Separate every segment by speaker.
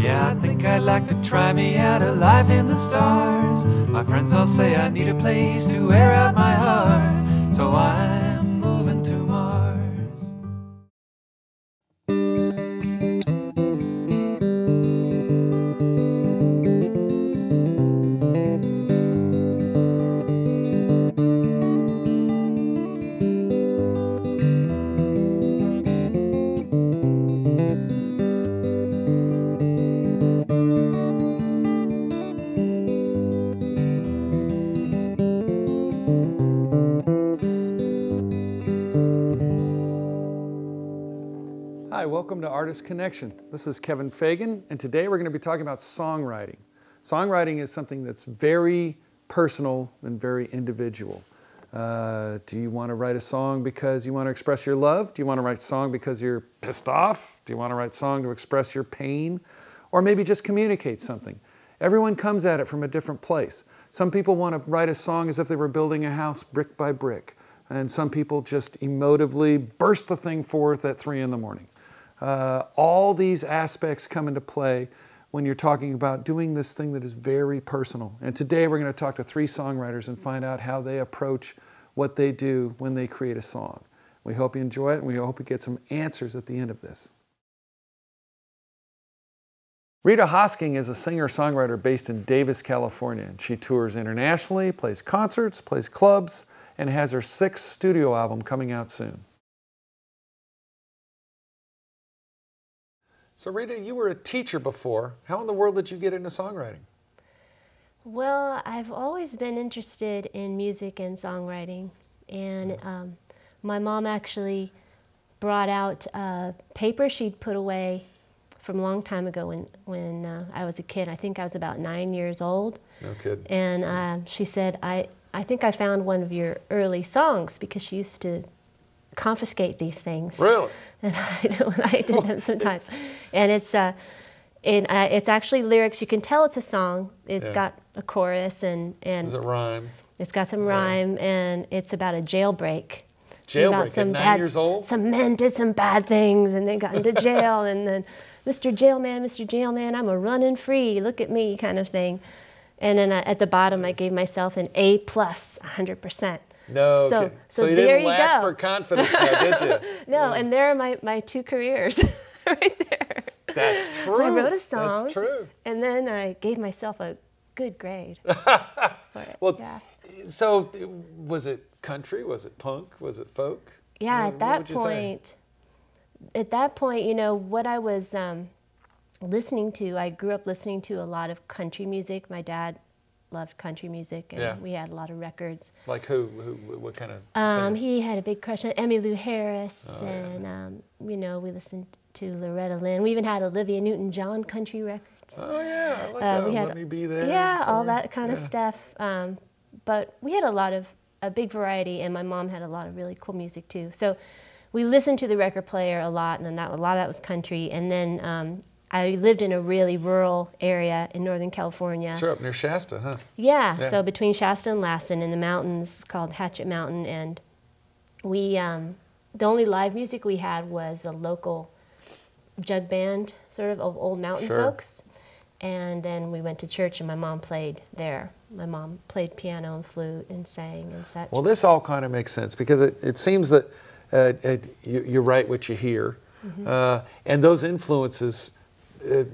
Speaker 1: Yeah, I think I'd like to try me out a life in the stars. My friends all say I need a place to air out my heart, so I'm moving to Mars.
Speaker 2: Hi, welcome to Artist Connection. This is Kevin Fagan, and today we're going to be talking about songwriting. Songwriting is something that's very personal and very individual. Do you want to write a song because you want to express your love? Do you want to write a song because you're pissed off? Do you want to write a song to express your pain? Or maybe just communicate something? Everyone comes at it from a different place. Some people want to write a song as if they were building a house brick by brick. And some people just emotively burst the thing forth at 3 in the morning. All these aspects come into play when you're talking about doing this thing that is very personal. And today we're going to talk to 3 songwriters and find out how they approach what they do when they create a song. We hope you enjoy it, and we hope you get some answers at the end of this. Rita Hosking is a singer-songwriter based in Davis, California. She tours internationally, plays concerts, plays clubs, and has her 6th studio album coming out soon. So Rita, you were a teacher before. How in the world did you get into songwriting?
Speaker 3: Well, I've always been interested in music and songwriting. And my mom actually brought out a paper she'd put away from a long time ago when I was a kid. I think I was about 9 years old.
Speaker 2: No kidding.
Speaker 3: And she said, I think I found one of your early songs, because she used to confiscate these things.
Speaker 2: Really?
Speaker 3: And I did them sometimes. And it's actually lyrics. You can tell it's a song. It's got a chorus and
Speaker 2: does it rhyme?
Speaker 3: It's got some rhyme, and it's about a jailbreak.
Speaker 2: Jailbreak at 9 years old?
Speaker 3: Some men did some bad things and they got into jail, and then Mr. Jailman, I'm a running free, look at me, kind of thing. And then at the bottom I gave myself an A+, 100%.
Speaker 2: No, so you didn't lack for confidence now, did you?
Speaker 3: No, and there are my 2 careers right there.
Speaker 2: That's true.
Speaker 3: So I wrote a song.
Speaker 2: That's true.
Speaker 3: And then I gave myself a good grade for it.
Speaker 2: Well, so was it country? Was it punk? Was it folk?
Speaker 3: Yeah, at that point, you know, what I was listening to, I grew up listening to a lot of country music. My dad loved country music, and we had a lot of records.
Speaker 2: Like who what kind of singer?
Speaker 3: He had a big crush on Emmylou Harris, and you know, we listened to Loretta Lynn. We even had Olivia Newton-John country records.
Speaker 2: Oh yeah, I like that. Let Me Be There.
Speaker 3: Yeah, all that kind of stuff. But we had a big variety, and my mom had a lot of really cool music too. So we listened to the record player a lot, and a lot of that was country. And then I lived in a really rural area in Northern California.
Speaker 2: Sure, up near Shasta, huh?
Speaker 3: Yeah, so between Shasta and Lassen in the mountains called Hatchet Mountain, and we, the only live music we had was a local jug band, sort of old mountain folks. And then we went to church, and my mom played there. My mom played piano and flute and sang and such.
Speaker 2: Well, this all kind of makes sense, because it seems that you write what you hear, and those influences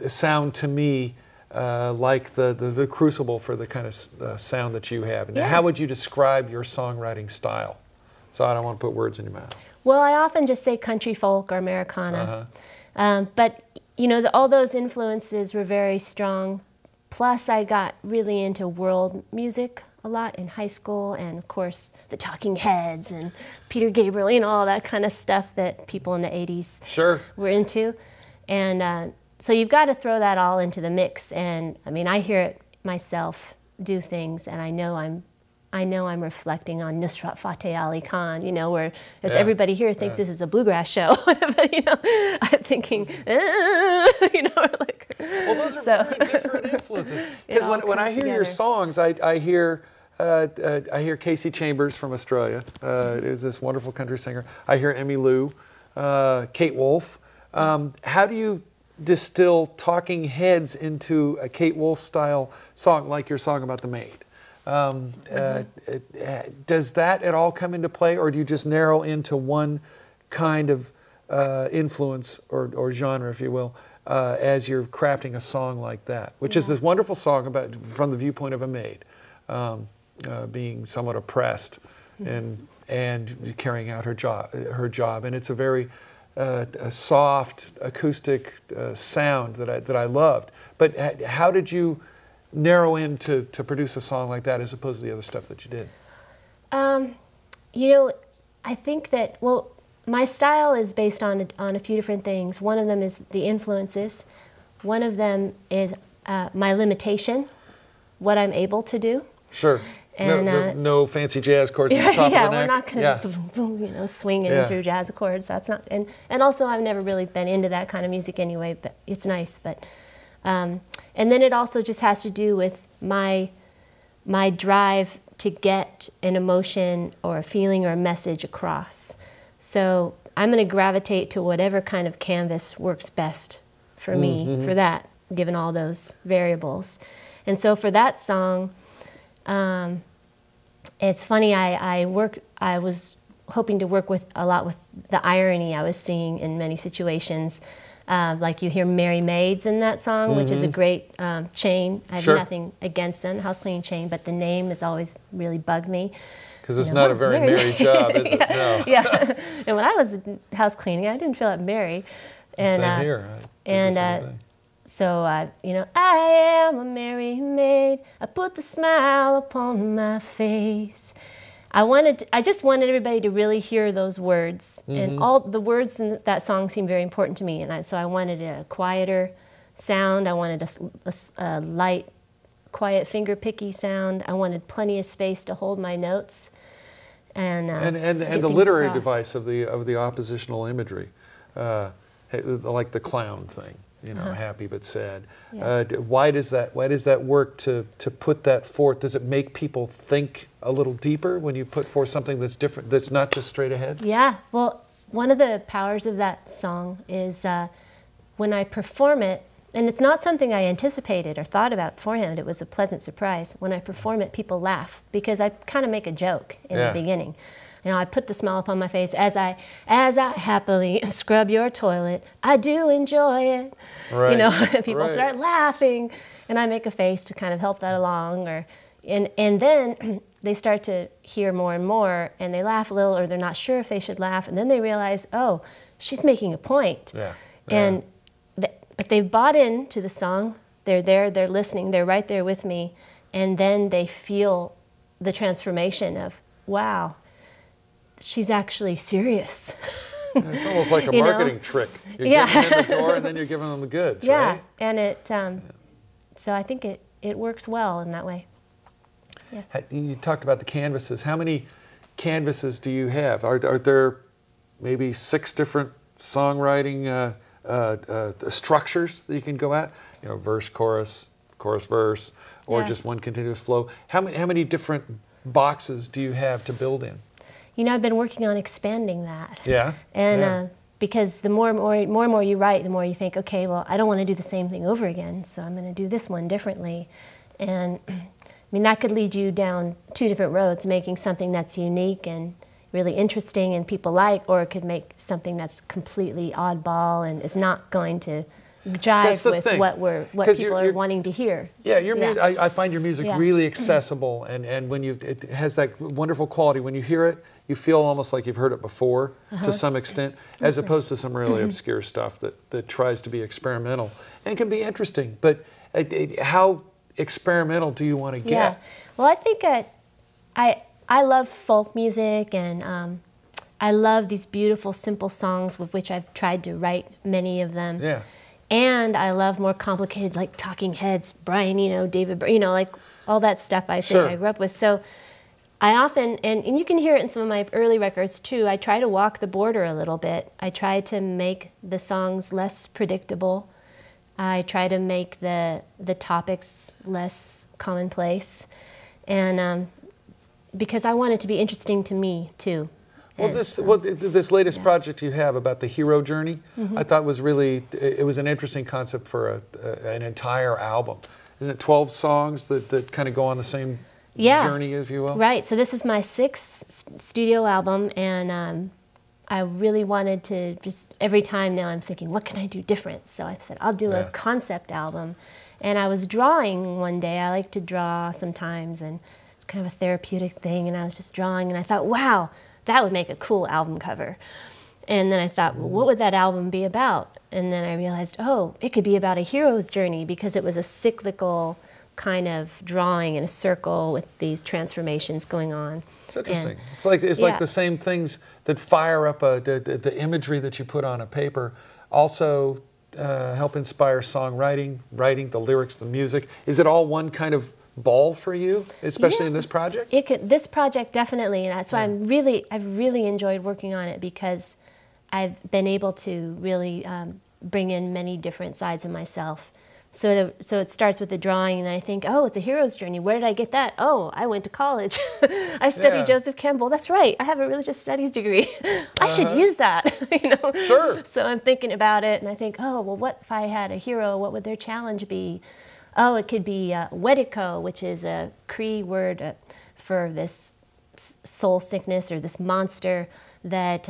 Speaker 2: sound to me like the crucible for the kind of sound that you have. And how would you describe your songwriting style? So I don't want to put words in your mouth.
Speaker 3: Well, I often just say country folk or Americana. But you know, all those influences were very strong. Plus, I got really into world music a lot in high school, and of course, the Talking Heads and Peter Gabriel, you know, all that kind of stuff that people in the 80s were into. And so you've got to throw that all into the mix. And I mean, I hear it myself do things, and I know I'm reflecting on Nusrat Fateh Ali Khan, you know, where as everybody here thinks this is a bluegrass show, but you know, I'm thinking, you know, like.
Speaker 2: Well, those are very different influences. Because when I hear your songs, I hear Casey Chambers from Australia. Is this wonderful country singer. I hear Emmylou, Kate Wolf. How do you distill talking heads into a Kate Wolf style song like your song about the maid? Does that at all come into play, or do you just narrow into one kind of influence or genre, if you will, as you're crafting a song like that, which is this wonderful song about from the viewpoint of a maid being somewhat oppressed and carrying out her job, and it's a very a soft acoustic sound that I loved. But how did you narrow in to produce a song like that as opposed to the other stuff that you did?
Speaker 3: You know, I think that, well, my style is based on a few different things. One of them is the influences. One of them is my limitation, what I'm able to do.
Speaker 2: Sure. And, no fancy jazz chords at the top of the neck.
Speaker 3: We're not going to, you know, swinging through jazz chords. That's not. And also, I've never really been into that kind of music anyway. But it's nice. But and then it also just has to do with my drive to get an emotion or a feeling or a message across. So I'm going to gravitate to whatever kind of canvas works best for me for that, given all those variables. And so for that song, it's funny, I was hoping to work a lot with the irony I was seeing in many situations. Like you hear Merry Maids in that song, which is a great chain. I have nothing against them, house cleaning chain, but the name has always really bugged me.
Speaker 2: Because it's not a very merry job, is it? No.
Speaker 3: Yeah. And when I was house cleaning, I didn't feel that merry. And,
Speaker 2: same here.
Speaker 3: So, you know, I am a merry maid. I put the smile upon my face. I just wanted everybody to really hear those words. And all the words in that song seemed very important to me. And so I wanted a quieter sound. I wanted a light, quiet, finger-picky sound. I wanted plenty of space to hold my notes. And the literary device of the oppositional imagery,
Speaker 2: like the clown thing. You know, happy but sad. Yeah. Why does that work to put that forth? Does it make people think a little deeper when you put forth something that's different, that's not just straight ahead?
Speaker 3: Yeah. Well, one of the powers of that song is when I perform it, and it's not something I anticipated or thought about beforehand. It was a pleasant surprise. When I perform it, people laugh because I kind of make a joke in the beginning. You know, I put the smile upon my face as I happily scrub your toilet. I do enjoy it. Right. You know, people start laughing, and I make a face to kind of help that along. And then they start to hear more and more, and they laugh a little, or they're not sure if they should laugh, and then they realize, oh, she's making a point. Yeah. And but they've bought into the song. They're there. They're listening. They're right there with me, and then they feel the transformation of, wow, she's actually serious.
Speaker 2: It's almost like a marketing trick. You're getting them in the door and then you're giving them the goods, right?
Speaker 3: And it, so I think it works well in that way. Yeah.
Speaker 2: You talked about the canvases. How many canvases do you have? Are there maybe 6 different songwriting structures that you can go at? You know, verse, chorus, chorus, verse, or just one continuous flow. How many different boxes do you have to build in?
Speaker 3: You know, I've been working on expanding that.
Speaker 2: Yeah.
Speaker 3: And because the more and more you write, the more you think, okay, well, I don't want to do the same thing over again, so I'm going to do this one differently. And I mean, that could lead you down 2 different roads, making something that's unique and really interesting and people like, or it could make something that's completely oddball and is not going to jive with what people are wanting to hear.
Speaker 2: Yeah, your music. I find your music really accessible, and when it has that wonderful quality. When you hear it, you feel almost like you've heard it before to some extent, as opposed to some really obscure stuff that tries to be experimental and can be interesting. But how experimental do you want to get?
Speaker 3: Yeah, well, I think I love folk music, and I love these beautiful, simple songs with which I've tried to write many of them. Yeah. And I love more complicated, like Talking Heads, Brian Eno, David, you know, like all that stuff I grew up with. So I often, and you can hear it in some of my early records too, I try to walk the border a little bit. I try to make the songs less predictable. I try to make the topics less commonplace. And because I want it to be interesting to me too.
Speaker 2: Well, this latest project you have about the hero journey, I thought was really, it was an interesting concept for an entire album. Isn't it 12 songs that kind of go on the same journey, if you will?
Speaker 3: Right. So this is my 6th studio album, and I really wanted to just, every time now I'm thinking, what can I do different? So I said, I'll do a concept album. And I was drawing one day. I like to draw sometimes, and it's kind of a therapeutic thing, and I was just drawing, and I thought, wow, that would make a cool album cover. And then I thought, well, what would that album be about? And then I realized, oh, it could be about a hero's journey, because it was a cyclical kind of drawing in a circle with these transformations going on.
Speaker 2: It's interesting. And it's like the same things that fire up the imagery that you put on a paper also help inspire songwriting, writing, the lyrics, the music. Is it all one kind of ball for you, especially in this project?
Speaker 3: This project definitely, and that's why I've really enjoyed working on it, because I've been able to really bring in many different sides of myself. So it starts with the drawing, and then I think, oh, it's a hero's journey. Where did I get that? Oh, I went to college. I studied Joseph Campbell. That's right. I have a religious studies degree. I should use that.
Speaker 2: Sure.
Speaker 3: So I'm thinking about it, and I think, oh, well, what if I had a hero? What would their challenge be? Oh, it could be Wediko, which is a Cree word for this soul sickness or this monster that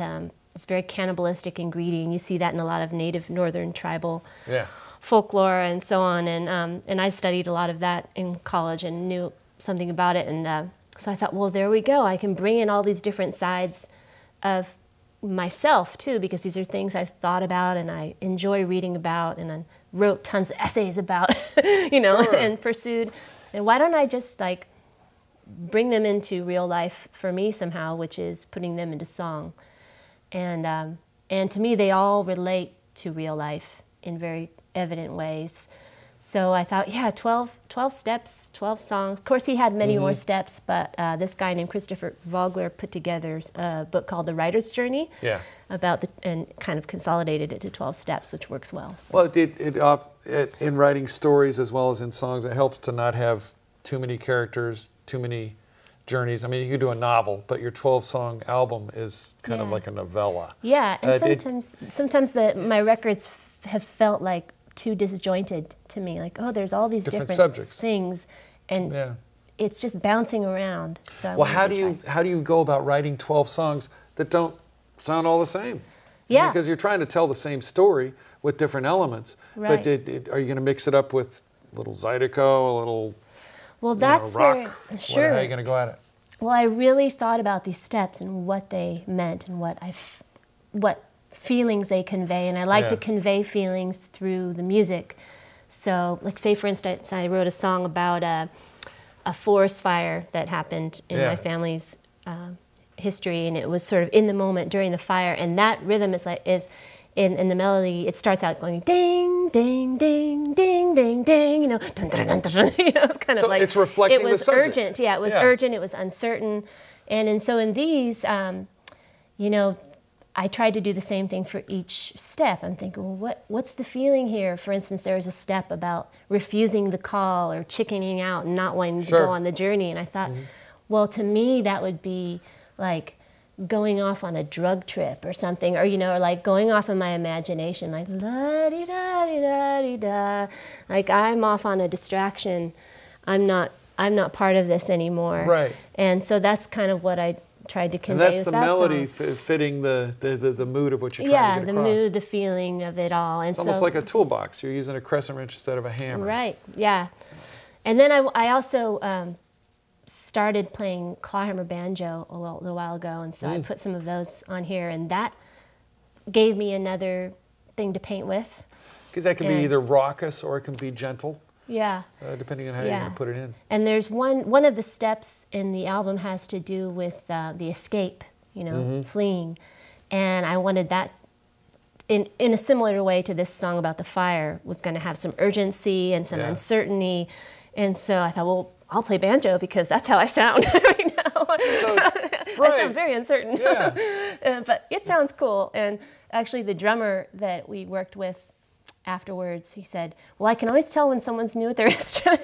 Speaker 3: is very cannibalistic and greedy, and you see that in a lot of native northern tribal folklore and so on. And I studied a lot of that in college and knew something about it. And so I thought, well, there we go. I can bring in all these different sides of myself too, because these are things I've thought about and I enjoy reading about, and I wrote tons of essays about, and pursued. And why don't I just like bring them into real life for me somehow, which is putting them into song. And to me, they all relate to real life in very evident ways. So I thought, 12 steps, 12 songs. Of course, he had many more steps, but this guy named Christopher Vogler put together a book called The Writer's Journey about and kind of consolidated it to 12 steps, which works well.
Speaker 2: Well, in writing stories as well as in songs, it helps to not have too many characters, too many journeys. I mean, you could do a novel, but your 12-song album is kind of like a novella.
Speaker 3: Yeah, and sometimes my records have felt like too disjointed to me. Like, oh, there's all these different
Speaker 2: subjects,
Speaker 3: things, and it's just bouncing around. So
Speaker 2: well, how do you go about writing 12 songs that don't sound all the same?
Speaker 3: Yeah,
Speaker 2: because you're trying to tell the same story with different elements.
Speaker 3: Right.
Speaker 2: But are you going to mix it up with a little Zydeco, a little
Speaker 3: that's
Speaker 2: rock?
Speaker 3: Sure.
Speaker 2: How are you going to go at it?
Speaker 3: Well, I really thought about these steps and what they meant and what feelings they convey, and I like to convey feelings through the music. So, like, say for instance, I wrote a song about a forest fire that happened in my family's history, and it was sort of in the moment during the fire, and that rhythm is in the melody. It starts out going ding, ding, ding, ding, ding, ding. Dun, dun, dun, dun, dun. It's kind of like
Speaker 2: it's reflecting
Speaker 3: it was
Speaker 2: the subject.
Speaker 3: Urgent. Yeah, it was urgent. It was uncertain, and so in these, I tried to do the same thing for each step. I'm thinking, well, what's the feeling here? For instance, there was a step about refusing the call or chickening out and not wanting to go on the journey. And I thought, well, to me, that would be like going off on a drug trip or something, or like going off in my imagination, like la-di-da-di-da-di-da. Like I'm off on a distraction. I'm not part of this anymore.
Speaker 2: Right.
Speaker 3: And so that's kind of what I tried to convey.
Speaker 2: And that's the melody fitting the mood of what you're trying to get across.
Speaker 3: Yeah, the mood, the feeling of it all. And
Speaker 2: it's almost like a toolbox. You're using a crescent wrench instead of a hammer.
Speaker 3: Right, yeah. And then I also started playing clawhammer banjo a little while ago, and so I put some of those on here, and that gave me another thing to paint with. Because
Speaker 2: that can be either raucous or it can be gentle.
Speaker 3: Yeah.
Speaker 2: Depending on how you're going to put it in.
Speaker 3: And there's one of the steps in the album has to do with the escape, fleeing. And I wanted that, in a similar way to this song about the fire, was going to have some urgency and some uncertainty. And so I thought, well, I'll play banjo because that's how I sound right now. I sound very uncertain. Yeah. But it sounds cool. And actually the drummer that we worked with afterwards, he said, well, I can always tell when someone's new at their instrument.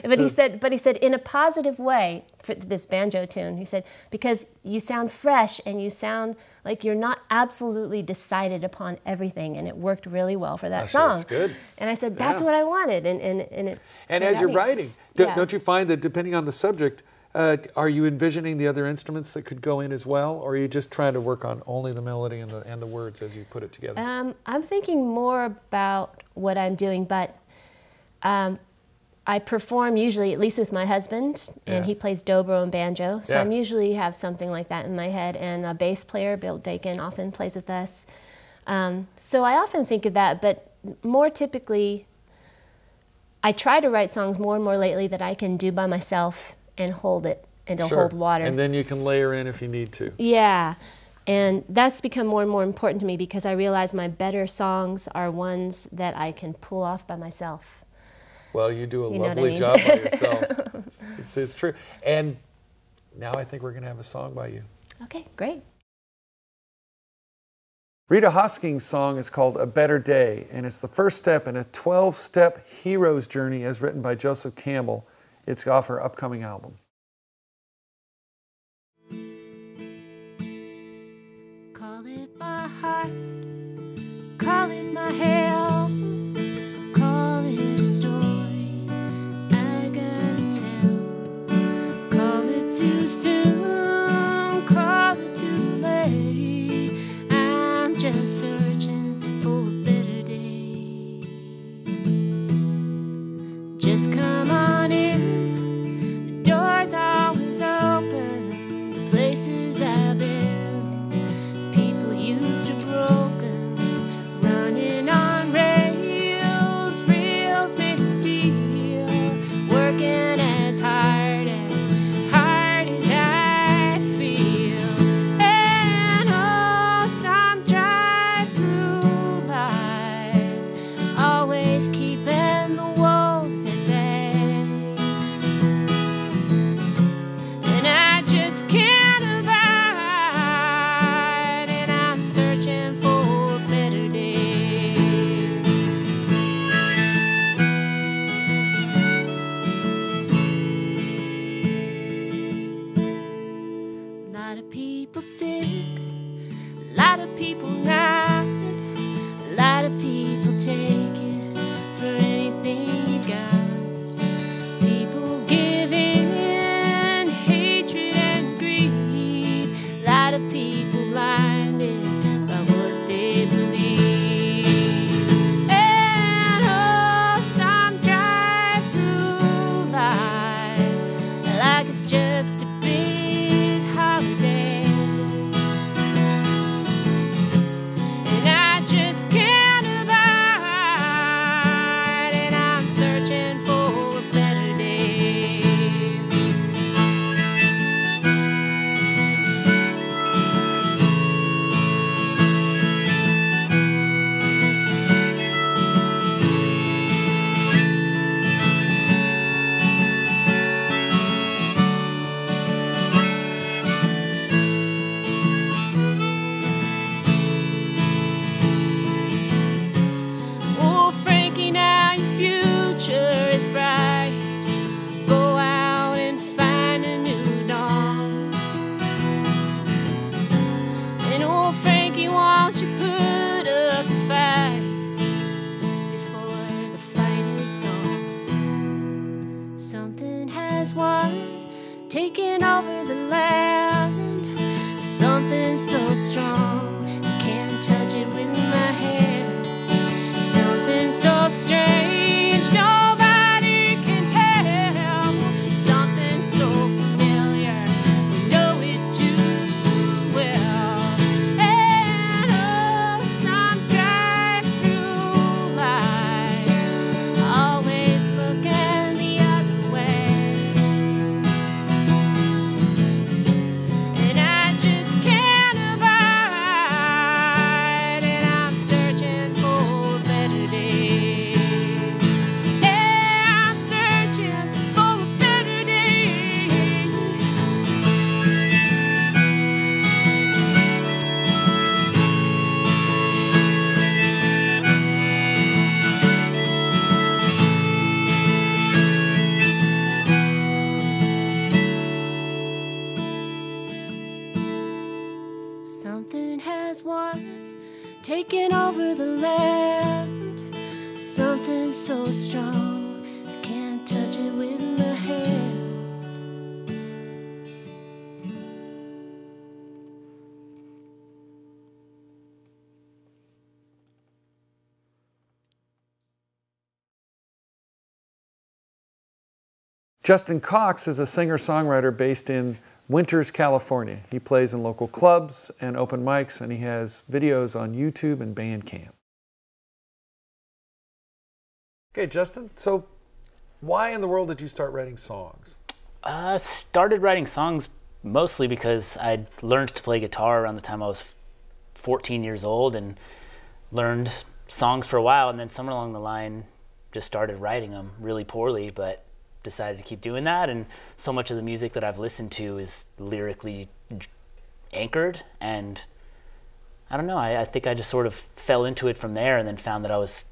Speaker 3: but he said in a positive way for this banjo tune. He said, because you sound fresh and you sound like you're not absolutely decided upon everything, and it worked really well for that song.
Speaker 2: That's good.
Speaker 3: And I said, that's what I wanted. And
Speaker 2: as you're writing, don't you find that depending on the subject, are you envisioning the other instruments that could go in as well, or are you just trying to work on only the melody and the words as you put it together?
Speaker 3: I'm thinking more about what I'm doing, but I perform usually, at least with my husband, and he plays dobro and banjo, so I'm usually have something like that in my head, and a bass player, Bill Dakin, often plays with us. So I often think of that, but more typically, I try to write songs more and more lately that I can do by myself and hold it, and it'll hold water.
Speaker 2: And then you can layer in if you need to.
Speaker 3: Yeah, and that's become more and more important to me because I realize my better songs are ones that I can pull off by myself.
Speaker 2: Well, you do a lovely job by yourself. It's true. And now I think we're going to have a song by you.
Speaker 3: Okay, great.
Speaker 2: Rita Hosking's song is called A Better Day, and it's the first step in a 12-step hero's journey as written by Joseph Campbell. It's off her upcoming album.
Speaker 3: Call it my heart, call it my hell, call it a story I gotta tell. Call it too soon, call it too late. I'm just searching for a better day. Just come on in. Doors always open, the places I've been, people used to broken, running on rails, rails made of steel, working as hard as I feel. And oh, some drive through taking over the land. Something so strong, I can't touch it with my hand.
Speaker 2: Justin Cox is a singer-songwriter based in Winters, California. He plays in local clubs and open mics, and he has videos on YouTube and Bandcamp. Okay, Justin, so why in the world did you start writing songs?
Speaker 4: I started writing songs mostly because I'd learned to play guitar around the time I was 14 years old and learned songs for a while, and then somewhere along the line just started writing them really poorly, but decided to keep doing that. And so much of the music that I've listened to is lyrically anchored, and I don't know, I think I just sort of fell into it from there, and then found that I was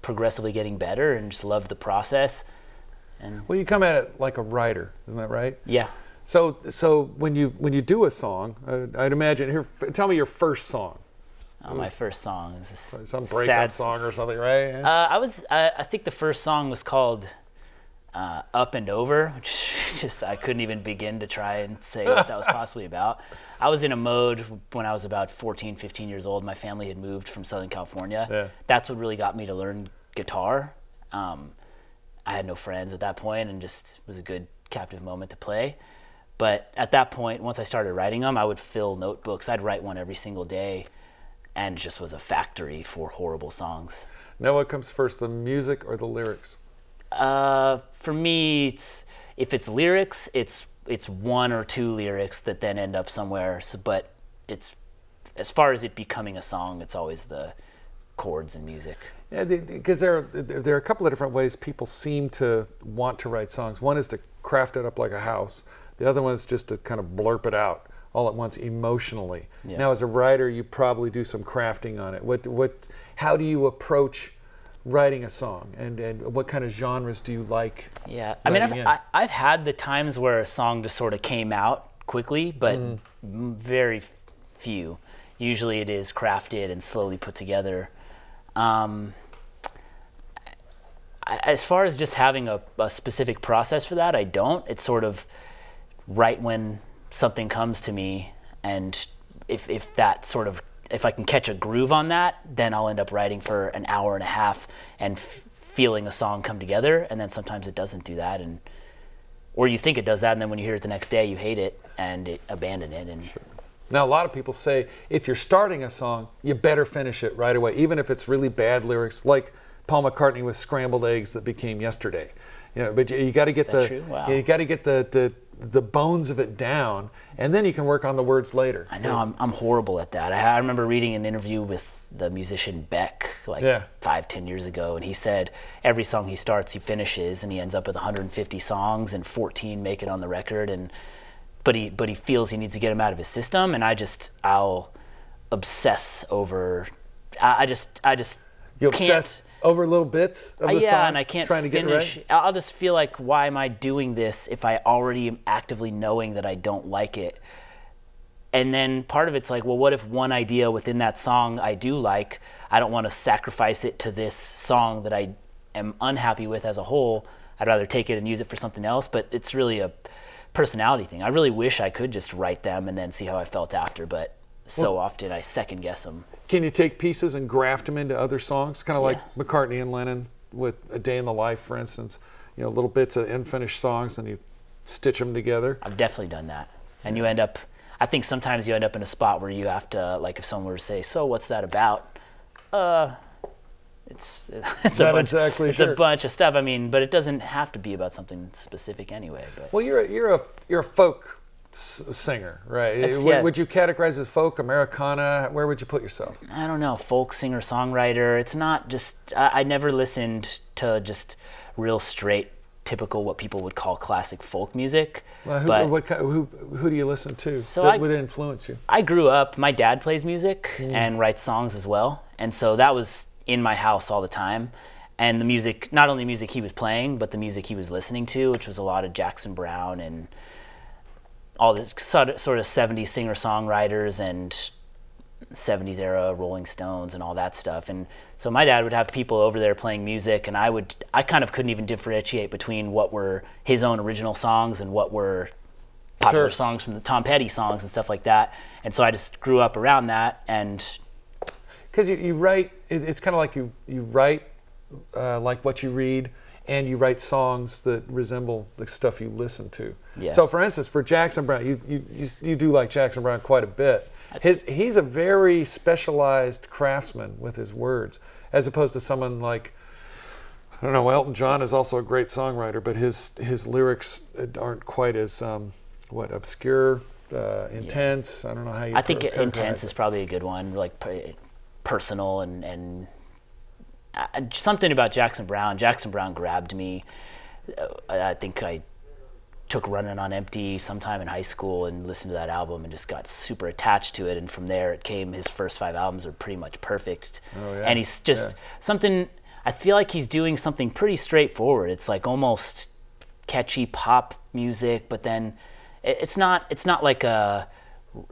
Speaker 4: progressively getting better and just loved the process. And
Speaker 2: well, you come at it like a writer, isn't that right?
Speaker 4: Yeah.
Speaker 2: So when you do a song, I'd imagine here. Tell me your first song.
Speaker 4: Oh, my first song is this
Speaker 2: some breakup song or something, right?
Speaker 4: Yeah. I think the first song was called Up and Over, which just I couldn't even begin to try and say what that was possibly about. I was in a mode when I was about 14, 15 years old. My family had moved from Southern California. Yeah. That's what really got me to learn guitar. I had no friends at that point, and just was a good captive moment to play. But at that point, once I started writing them, I would fill notebooks. I'd write one every single day, and it just was a factory for horrible songs.
Speaker 2: Now what comes first, the music or the lyrics?
Speaker 4: For me, if it's lyrics, it's one or two lyrics that then end up somewhere. So, but it's, as far as it becoming a song, it's always the chords and music.
Speaker 2: Yeah, because there are a couple of different ways people seem to want to write songs. One is to craft it up like a house. The other one is just to kind of blurp it out all at once emotionally. Yeah. Now, as a writer, you probably do some crafting on it. How do you approach writing a song, and what kind of genres do you like?
Speaker 4: Yeah, I mean, I've had the times where a song just sort of came out quickly, but very few. Usually it is crafted and slowly put together. As far as just having a specific process for that, I don't. It's sort of right when something comes to me, and if I can catch a groove on that, then I'll end up writing for an hour and a half and feeling a song come together. And then sometimes it doesn't do that, or you think it does that, and then when you hear it the next day, you hate it and abandon it. And
Speaker 2: sure. Now, a lot of people say if you're starting a song, you better finish it right away, even if it's really bad lyrics, like Paul McCartney with "Scrambled Eggs That Became Yesterday." You know, but you got to get you got to get the bones of it down, and then you can work on the words later.
Speaker 4: I know, I'm horrible at that. I remember reading an interview with the musician Beck 5-10 years ago, and he said every song he starts he finishes, and he ends up with 150 songs and 14 make it on the record, but he feels he needs to get them out of his system, and I'll obsess over
Speaker 2: you obsess over little bits of the song,
Speaker 4: and I can't finish.
Speaker 2: Get it right?
Speaker 4: I'll just feel like, why am I doing this if I already am actively knowing that I don't like it? And then part of it's like, well, what if one idea within that song I do like, I don't want to sacrifice it to this song that I am unhappy with as a whole. I'd rather take it and use it for something else, but it's really a personality thing. I really wish I could just write them and then see how I felt after, but so often I second guess them.
Speaker 2: Can you take pieces and graft them into other songs? Kind of like McCartney and Lennon with "A Day in the Life," for instance. You know, little bits of unfinished songs, and you stitch them together.
Speaker 4: I've definitely done that. And you end up, I think sometimes you end up in a spot where you have to, like if someone were to say, "So what's that about?" It's a bunch of stuff. I mean, but it doesn't have to be about something specific anyway. But.
Speaker 2: Well, you're a folk singer, right? Would you categorize as folk, Americana? Where would you put yourself?
Speaker 4: I don't know, folk, singer-songwriter. It's not just, I never listened to just real straight, typical what people would call classic folk music.
Speaker 2: Well, who do you listen to that would influence you?
Speaker 4: I grew up, my dad plays music and writes songs as well, and so that was in my house all the time. And the music, not only music he was playing, but the music he was listening to, which was a lot of Jackson Browne and all this sort of 70s singer-songwriters and 70s era Rolling Stones and all that stuff. And so my dad would have people over there playing music, and I kind of couldn't even differentiate between what were his own original songs and what were popular songs from the Tom Petty songs and stuff like that. And so I just grew up around that. And
Speaker 2: because you write, it's kind of like you write like what you read, and you write songs that resemble the stuff you listen to.
Speaker 4: Yeah.
Speaker 2: So for instance, for Jackson Browne, you do like Jackson Browne quite a bit. He's a very specialized craftsman with his words, as opposed to someone like, I don't know, Elton John is also a great songwriter, but his lyrics aren't quite as obscure, intense. I don't know how you.
Speaker 4: I think intense is probably a good one, like personal and something about Jackson Browne. Jackson Browne grabbed me. I think I took Running on Empty sometime in high school and listened to that album and just got super attached to it. And from there, it came. His first 5 albums are pretty much perfect.
Speaker 2: Oh, yeah.
Speaker 4: And he's just something. I feel like he's doing something pretty straightforward. It's like almost catchy pop music, but then it's not like a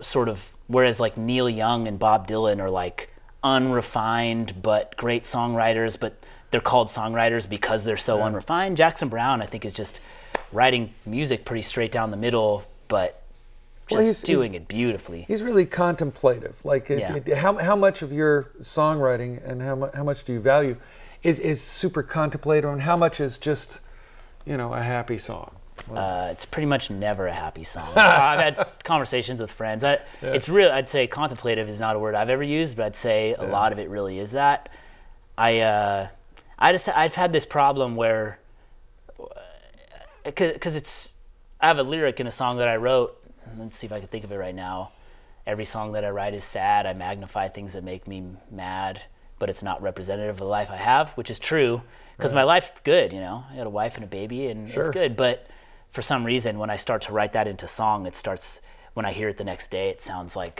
Speaker 4: sort of, whereas like Neil Young and Bob Dylan are like unrefined but great songwriters, but they're called songwriters because they're so unrefined. Jackson Browne, I think, is just writing music pretty straight down the middle, but just doing it beautifully. He's
Speaker 2: really contemplative. Like, how much of your songwriting and how much do you value is super contemplative, and how much is just, a happy song?
Speaker 4: It's pretty much never a happy song. I've had conversations with friends. It's real. I'd say contemplative is not a word I've ever used, but I'd say a lot of it really is that. I've had this problem where, because I have a lyric in a song that I wrote. Let's see if I can think of it right now. Every song that I write is sad. I magnify things that make me mad, but it's not representative of the life I have, which is true, because my life's good. I got a wife and a baby, and it's good. But for some reason, when I start to write that into song, when I hear it the next day, it sounds like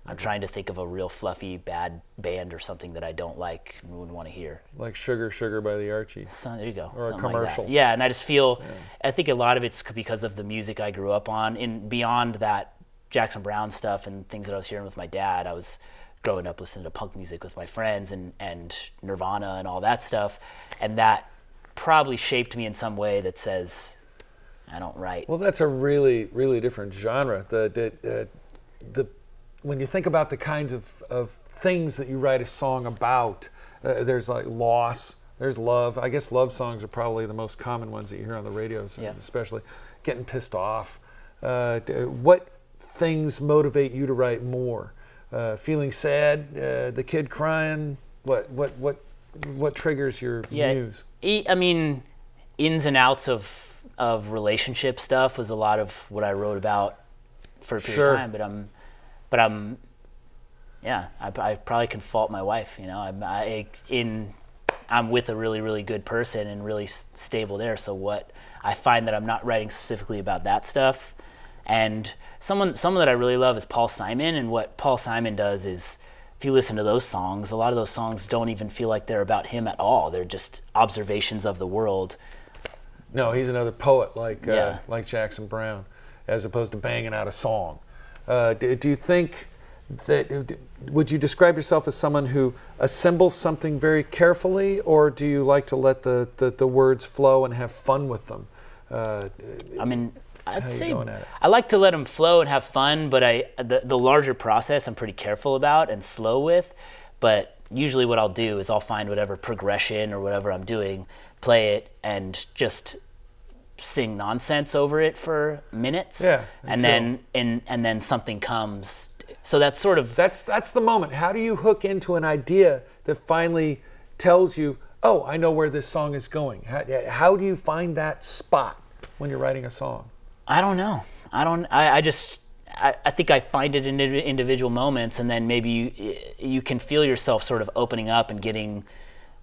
Speaker 4: I'm trying to think of a real fluffy, bad band or something that I don't like and wouldn't want to hear.
Speaker 2: Like Sugar, Sugar by the Archies.
Speaker 4: There you go.
Speaker 2: Or a commercial.
Speaker 4: Like and I just feel, I think a lot of it's because of the music I grew up on. Beyond that Jackson Browne stuff and things that I was hearing with my dad, I was growing up listening to punk music with my friends and Nirvana and all that stuff. And that probably shaped me in some way that says I don't write.
Speaker 2: Well, that's a really, really different genre. When you think about the kinds of things that you write a song about, there's like loss, there's love. I guess love songs are probably the most common ones that you hear on the radio, especially getting pissed off. What things motivate you to write more? Feeling sad, the kid crying. What triggers your muse?
Speaker 4: I mean, ins and outs of relationship stuff was a lot of what I wrote about for a period of time. I probably can fault my wife. I'm with a really, really good person and really stable there. So what I find that I'm not writing specifically about that stuff. And someone that I really love is Paul Simon. And what Paul Simon does is, if you listen to those songs, a lot of those songs don't even feel like they're about him at all. They're just observations of the world.
Speaker 2: No, he's another poet like Jackson Browne, as opposed to banging out a song. Do you think that, would you describe yourself as someone who assembles something very carefully, or do you like to let the words flow and have fun with them?
Speaker 4: I'd say I like to let them flow and have fun, but the larger process I'm pretty careful about and slow with. But usually what I'll do is I'll find whatever progression or whatever I'm doing, play it, and just sing nonsense over it for minutes. And then something comes. So that's sort of
Speaker 2: that's the moment. How do you hook into an idea that finally tells you, oh, I know where this song is going? How do you find that spot when you're writing a song?
Speaker 4: I don't know. I think I find it in individual moments, and then maybe you can feel yourself sort of opening up and getting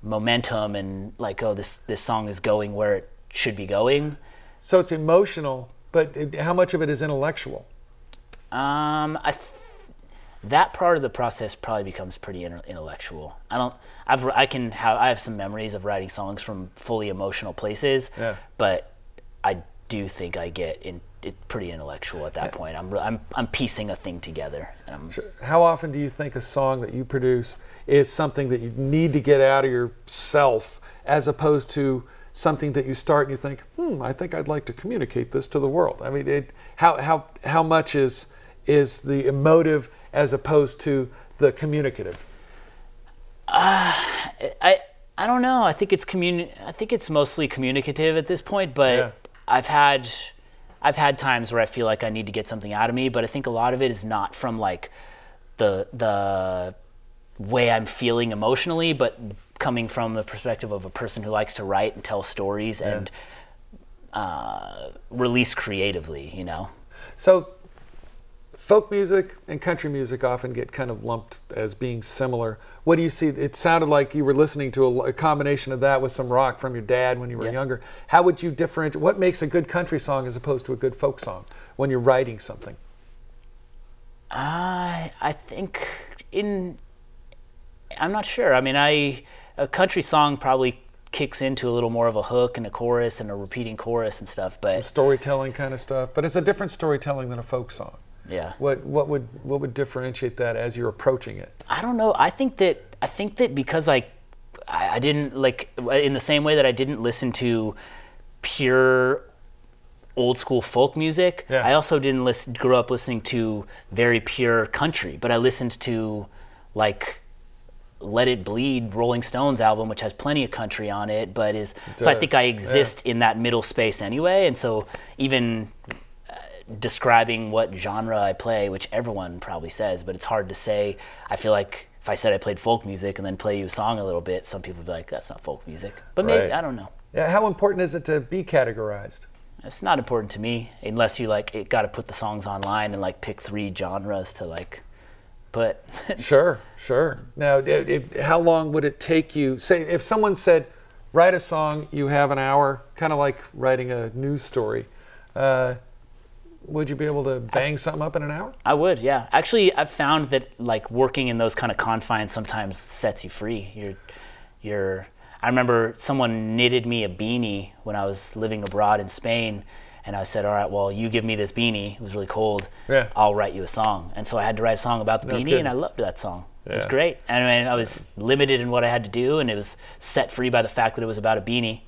Speaker 4: momentum, and like, oh, this song is going where it should be going.
Speaker 2: So it's emotional, but how much of it is intellectual?
Speaker 4: That part of the process probably becomes pretty intellectual. I have some memories of writing songs from fully emotional places, but do think I get pretty intellectual at that point. I'm piecing a thing together. And
Speaker 2: Sure. How often do you think a song that you produce is something that you need to get out of yourself, as opposed to something that you start and you think, I think I'd like to communicate this to the world? I mean, how much is the emotive as opposed to the communicative?
Speaker 4: I don't know. I think it's mostly communicative at this point, but
Speaker 2: Yeah.
Speaker 4: I've had times where I feel like I need to get something out of me, but I think a lot of it is not from like the way I'm feeling emotionally, but coming from the perspective of a person who likes to write and tell stories and release creatively, you know?
Speaker 2: So folk music and country music often get kind of lumped as being similar. What do you see? It sounded like you were listening to a combination of that with some rock from your dad when you were younger. How would you differentiate? What makes a good country song as opposed to a good folk song when you're writing something?
Speaker 4: I think I'm not sure. I mean, a country song probably kicks into a little more of a hook and a chorus and a repeating chorus and stuff, but
Speaker 2: Some storytelling kind of stuff, but it's a different storytelling than a folk song.
Speaker 4: yeah.
Speaker 2: What would differentiate that as you're approaching it?
Speaker 4: I don't know. I think that because I didn't, like, in the same way that I didn't listen to pure old school folk music, I also didn't grow up listening to very pure country, but I listened to like Let It Bleed, Rolling Stones album, which has plenty of country on it, but so I think I exist in that middle space anyway, and so even describing what genre I play, which everyone probably says, but it's hard to say. I feel like if I said I played folk music and then play you a song a little bit, some people would be like, that's not folk music. But maybe, I don't know.
Speaker 2: Yeah, how important is it to be categorized?
Speaker 4: It's not important to me, unless you like got to put the songs online and like pick 3 genres to like put.
Speaker 2: Sure. Now, how long would it take you? Say, if someone said, write a song, you have an hour, kind of like writing a news story. Would you be able to bang something up in an hour?
Speaker 4: I would, yeah. Actually, I've found that like working in those kind of confines sometimes sets you free. I remember someone knitted me a beanie when I was living abroad in Spain, and I said, all right, well, you give me this beanie. It was really cold.
Speaker 2: Yeah.
Speaker 4: I'll write you a song. And so I had to write a song about the beanie, and I loved that song. It was great. And I mean, I was limited in what I had to do, and it was set free by the fact that it was about a beanie.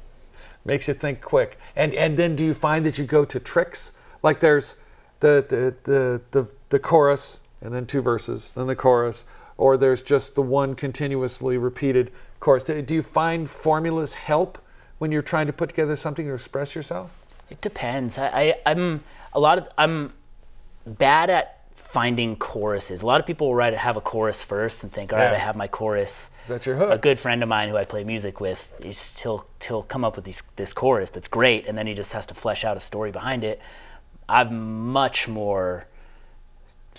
Speaker 2: Makes you think quick. And then do you find that you go to tricks? Like there's the chorus and then 2 verses, then the chorus, or there's just the one continuously repeated chorus. Do you find formulas help when you're trying to put together something to express yourself?
Speaker 4: It depends. I'm bad at finding choruses. A lot of people will have a chorus first and think, all right, I have my chorus.
Speaker 2: Is that your hook?
Speaker 4: A good friend of mine who I play music with, he'll come up with this chorus that's great, and then he just has to flesh out a story behind it. I'm much more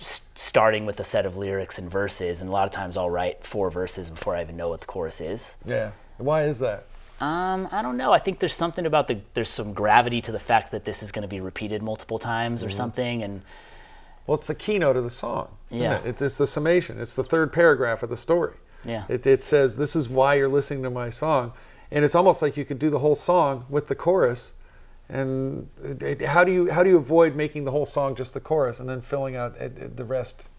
Speaker 4: starting with a set of lyrics and verses, and a lot of times I'll write 4 verses before I even know what the chorus is.
Speaker 2: Yeah. Why is that?
Speaker 4: I don't know. I think there's something about there's some gravity to the fact that this is going to be repeated multiple times or something, and
Speaker 2: well, it's the keynote of the song.
Speaker 4: Yeah.
Speaker 2: Isn't it? It's the summation. It's the 3rd paragraph of the story.
Speaker 4: Yeah.
Speaker 2: It says, this is why you're listening to my song. And it's almost like you could do the whole song with the chorus. And how do you avoid making the whole song just the chorus and then filling out the rest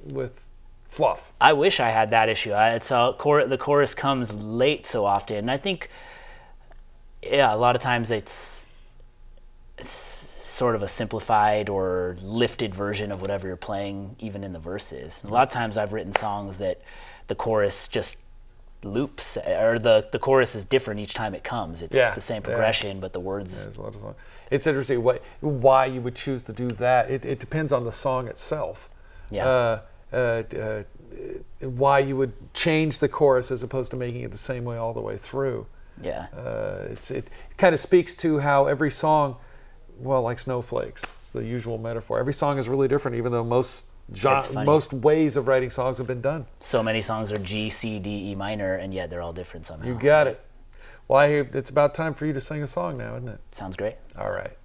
Speaker 2: with fluff?
Speaker 4: I wish I had that issue. The chorus comes late so often. And I think, a lot of times it's sort of a simplified or lifted version of whatever you're playing, even in the verses. And a lot of times I've written songs that the chorus just loops, or the chorus is different each time it comes. It's the same progression, but the words.
Speaker 2: It's interesting why you would choose to do that. It depends on the song itself.
Speaker 4: Yeah.
Speaker 2: Why you would change the chorus as opposed to making it the same way all the way through.
Speaker 4: Yeah.
Speaker 2: It kind of speaks to how every song, well, like snowflakes, it's the usual metaphor. Every song is really different, even though most ways of writing songs have been done.
Speaker 4: So many songs are G, C, D, E minor, and yet they're all different somehow.
Speaker 2: You got it. Well, I hear it's about time for you to sing a song now, isn't it?
Speaker 4: Sounds great.
Speaker 2: All right.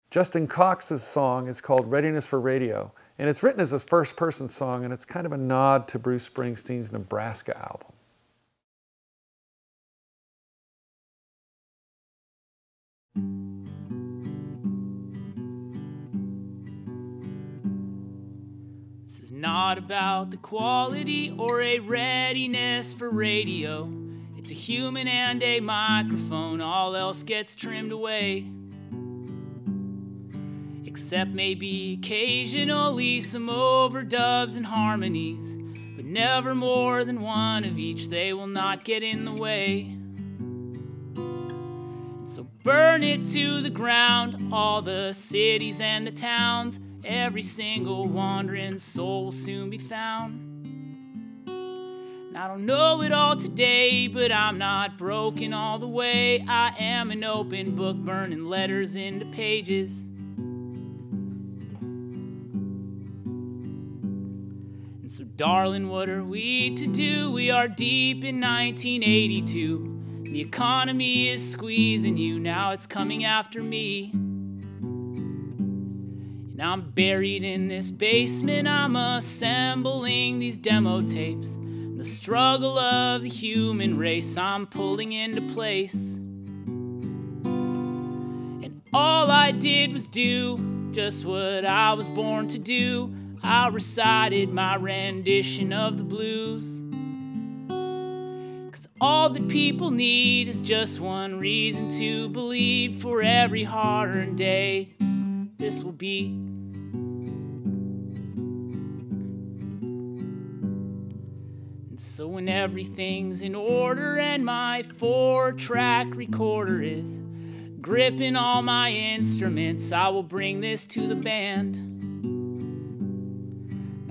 Speaker 2: Justin Cox's song is called Readiness for Radio, and it's written as a first-person song, and it's kind of a nod to Bruce Springsteen's Nebraska album.
Speaker 4: This is not about the quality or a readiness for radio. It's a human and a microphone, all else gets trimmed away. Except maybe occasionally some overdubs and harmonies, but never more than one of each, they will not get in the way. And so burn it to the ground, all the cities and the towns, every single wandering soul will soon be found. And I don't know it all today, but I'm not broken all the way. I am an open book, burning letters into pages. And so darling, what are we to do? We are deep in 1982. The economy is squeezing you, now it's coming after me. And I'm buried in this basement, I'm assembling these demo tapes. The struggle of the human race I'm pulling into place. And all I did was do just what I was born to do. I recited my rendition of the blues. 'Cause all that people need is just one reason to believe. For every hard-earned day, this will be. So when everything's in order and my 4-track recorder is gripping all my instruments, I will bring this to the band.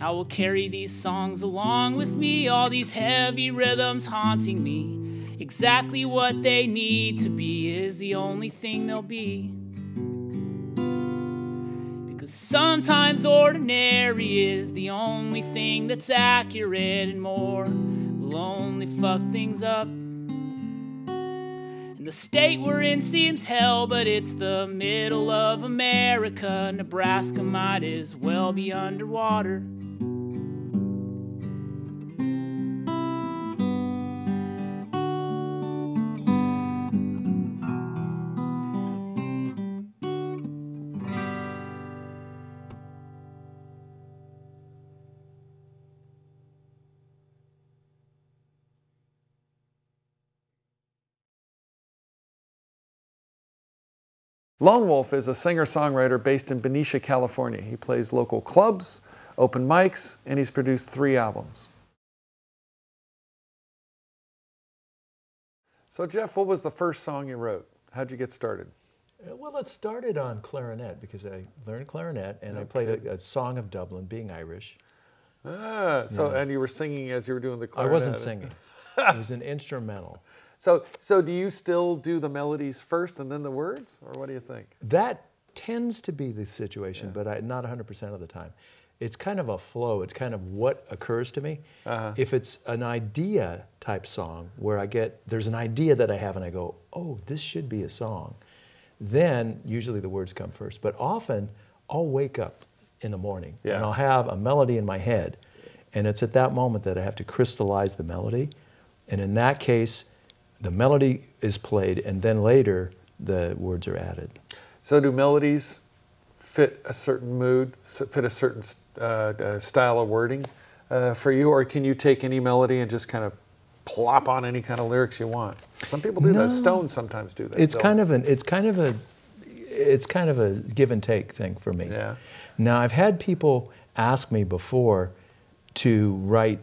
Speaker 4: I will carry these songs along with me, all these heavy rhythms haunting me. Exactly what they need to be is the only thing they'll be. Because sometimes ordinary is the only thing that's accurate, and more will only fuck things up. And the state we're in seems hell, but it's the middle of America. Nebraska might as well be underwater.
Speaker 2: Lonewulff is a singer-songwriter based in Benicia, California. He plays local clubs, open mics, and he's produced 3 albums. So Jeff, what was the first song you wrote? How'd you get started?
Speaker 5: Well, it started on clarinet because I learned clarinet and I played a song of Dublin, being Irish.
Speaker 2: And you were singing as you were doing the clarinet?
Speaker 5: I wasn't singing. It was an instrumental.
Speaker 2: So do you still do the melodies first and then the words, or what do you think?
Speaker 5: That tends to be the situation, but not 100% of the time. It's kind of a flow. It's kind of what occurs to me. If it's an idea type song where there's an idea that I have and I go, oh, this should be a song, then usually the words come first. But often I'll wake up in the morning and I'll have a melody in my head, and it's at that moment that I have to crystallize the melody. And in that case, the melody is played, and then later the words are added.
Speaker 2: So do melodies fit a certain mood, fit a certain style of wording for you, or can you take any melody and just kind of plop on any kind of lyrics you want? Some people do that. Stones sometimes do that.
Speaker 5: It's kind of a give and take thing for me.
Speaker 2: Yeah.
Speaker 5: Now I've had people ask me before to write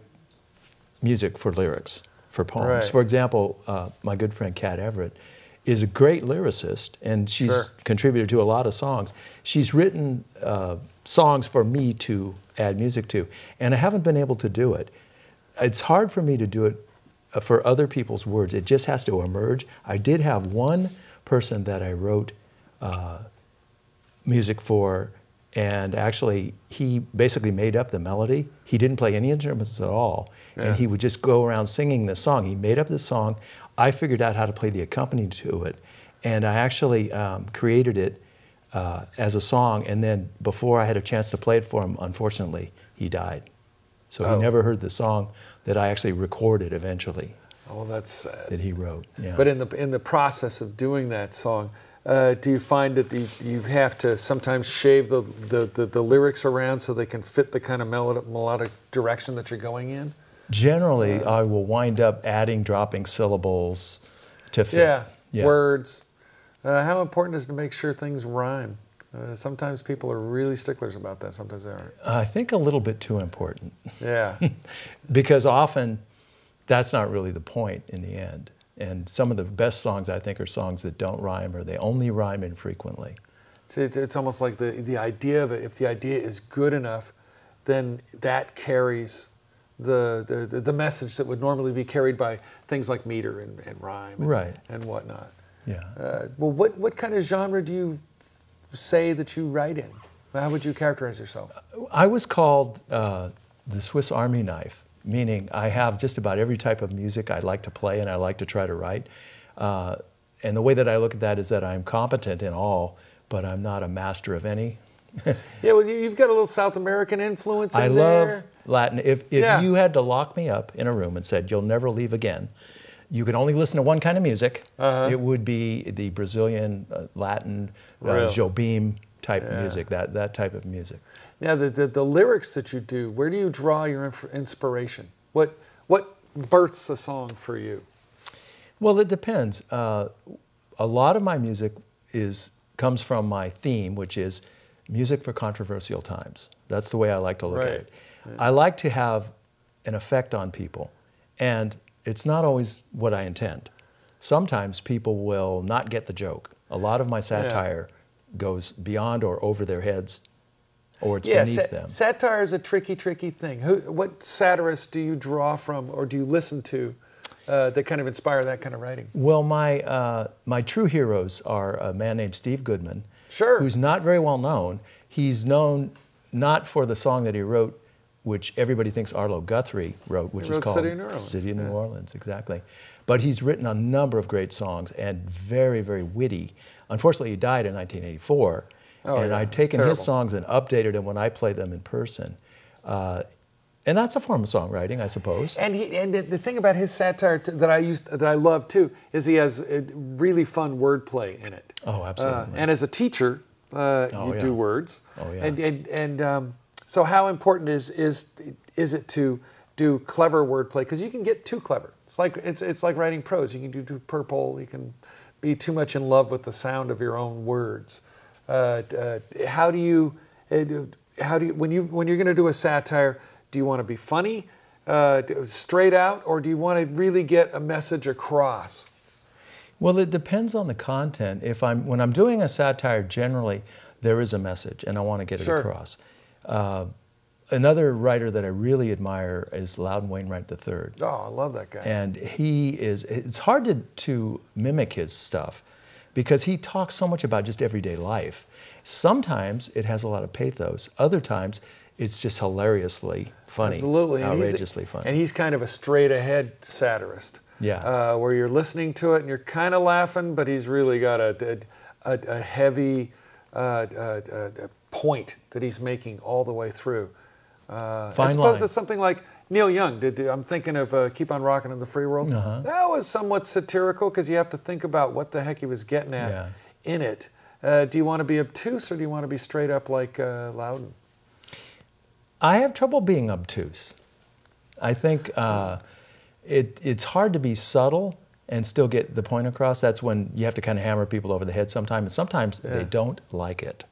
Speaker 5: music for lyrics, for poems.
Speaker 2: Right.
Speaker 5: For example, my good friend Kat Everett is a great lyricist, and she's contributed to a lot of songs. She's written songs for me to add music to, and I haven't been able to do it. It's hard for me to do it for other people's words. It just has to emerge. I did have one person that I wrote music for, and actually he basically made up the melody. He didn't play any instruments at all, and he would just go around singing the song. He made up the song. I figured out how to play the accompaniment to it, and I actually created it as a song, and then before I had a chance to play it for him, unfortunately, he died. So he never heard the song that I actually recorded eventually.
Speaker 2: Oh, that's sad.
Speaker 5: That he wrote. Yeah.
Speaker 2: But in the process of doing that song, Do you find that you have to sometimes shave the lyrics around so they can fit the kind of melodic direction that you're going in?
Speaker 5: Generally, I will wind up adding, dropping syllables to fit.
Speaker 2: Yeah. Words. How important is it to make sure things rhyme? Sometimes people are really sticklers about that. Sometimes they aren't.
Speaker 5: I think a little bit too important.
Speaker 2: Yeah.
Speaker 5: Because often that's not really the point in the end. And some of the best songs, I think, are songs that don't rhyme or they only rhyme infrequently.
Speaker 2: It's almost like the idea of it. If the idea is good enough, then that carries the message that would normally be carried by things like meter and rhyme and whatnot.
Speaker 5: Yeah.
Speaker 2: Well, what kind of genre do you say that you write in? How would you characterize yourself?
Speaker 5: I was called the Swiss Army knife, meaning I have just about every type of music I like to play and I like to try to write. And the way that I look at that is that I'm competent in all, but I'm not a master of any.
Speaker 2: Yeah, well, you've got a little South American influence in there.
Speaker 5: I love Latin. If you had to lock me up in a room and said, you'll never leave again, you can only listen to one kind of music, it would be the Brazilian, Latin, Jobim type music, that type of music.
Speaker 2: Now, the lyrics that you do, where do you draw your inspiration? What births a song for you?
Speaker 5: Well, it depends. A lot of my music comes from my theme, which is music for controversial times. That's the way I like to look at it. Yeah. I like to have an effect on people, and it's not always what I intend. Sometimes people will not get the joke. A lot of my satire goes beyond or over their heads, or it's beneath them.
Speaker 2: Satire is a tricky thing. What satirists do you draw from or do you listen to that kind of inspire that kind of writing?
Speaker 5: Well, my true heroes are a man named Steve Goodman, who's not very well known. He's known not for the song that he wrote, which everybody thinks Arlo Guthrie wrote, which is called
Speaker 2: City of New Orleans.
Speaker 5: City of New Orleans, exactly. But he's written a number of great songs and very, very witty. Unfortunately, he died in 1984, and I'd taken his songs and updated them when I played them in person. And that's a form of songwriting, I suppose.
Speaker 2: And the thing about his satire that I love too is he has really fun wordplay in it.
Speaker 5: Oh, absolutely.
Speaker 2: And as a teacher, you do words.
Speaker 5: Oh, yeah.
Speaker 2: And so how important is it to do clever wordplay? Because you can get too clever. It's like writing prose. You can do too purple. You can be too much in love with the sound of your own words. How do you when you're going to do a satire? Do you want to be funny, straight out, or do you want to really get a message across?
Speaker 5: Well, it depends on the content. When I'm doing a satire, generally there is a message, and I want to get it across. Another writer that I really admire is Loudon Wainwright III.
Speaker 2: Oh, I love that guy.
Speaker 5: And it's hard to mimic his stuff because he talks so much about just everyday life. Sometimes it has a lot of pathos. Other times it's just hilariously funny.
Speaker 2: Absolutely.
Speaker 5: Outrageously funny.
Speaker 2: And he's kind of a straight-ahead satirist.
Speaker 5: Yeah.
Speaker 2: Where you're listening to it and you're kind of laughing, but he's really got a heavy point that he's making all the way through. As opposed to something like Neil Young. I'm thinking of Keep on Rockin' in the Free World. That was somewhat satirical because you have to think about what the heck he was getting at in it. Do you want to be obtuse or do you want to be straight up like Loudon?
Speaker 5: I have trouble being obtuse. I think it's hard to be subtle and still get the point across. That's when you have to kind of hammer people over the head sometimes, and sometimes they don't like it.